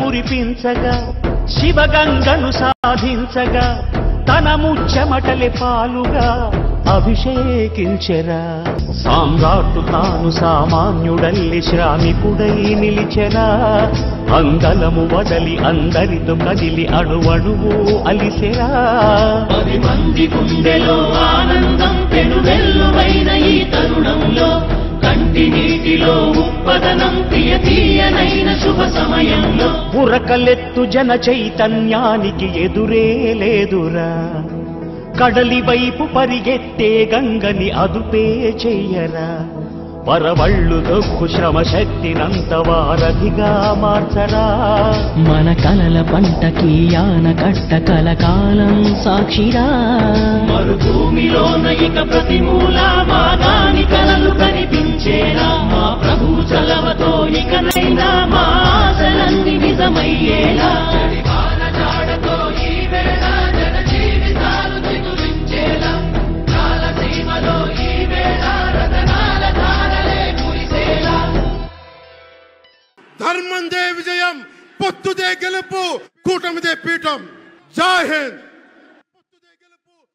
కురిపించగా శివగంగను సాధించగా తన ముచ్చమటలే పాలుగా అభిషేకించెరా. సామ్రాట్టు తాను సామాన్యుడల్లి శ్రామికుడై నిలిచెరా. అంగలము వదలి అందరితో కదిలి అణువణువు అలిసెరా. 10 మంది గుండెలో ఆనందం పెనువెల్లువైన ఈ తరుణంలో కంటి నీటిలో ఉప్పదనం తీయనైన శుభ సమయంలో ఉరకలెత్తు జన చైతన్యానికి ఎదురే లేదురా. కడలి వైపు పరిగెత్తే గంగని అదుపే చెయ్యరా. పరవళ్ళు దొక్కు శ్రమ శక్తినంత వారధిగా మార్చరా. మన కలల పంటకి ఆనకట్ట కలకాలం సాక్షిరా. మరుభూమిలోన ఇక ప్రతి మూల మాగాని కలలు కనిపించేరా. మా ప్రభు చలవతో ఇకనైనా మా ఆశలన్నీ నిజమయ్యేలా. ధర్మందే విజయం, పొత్తుదే గెలుపు, కూటమిదే పీఠం. జై హింద్.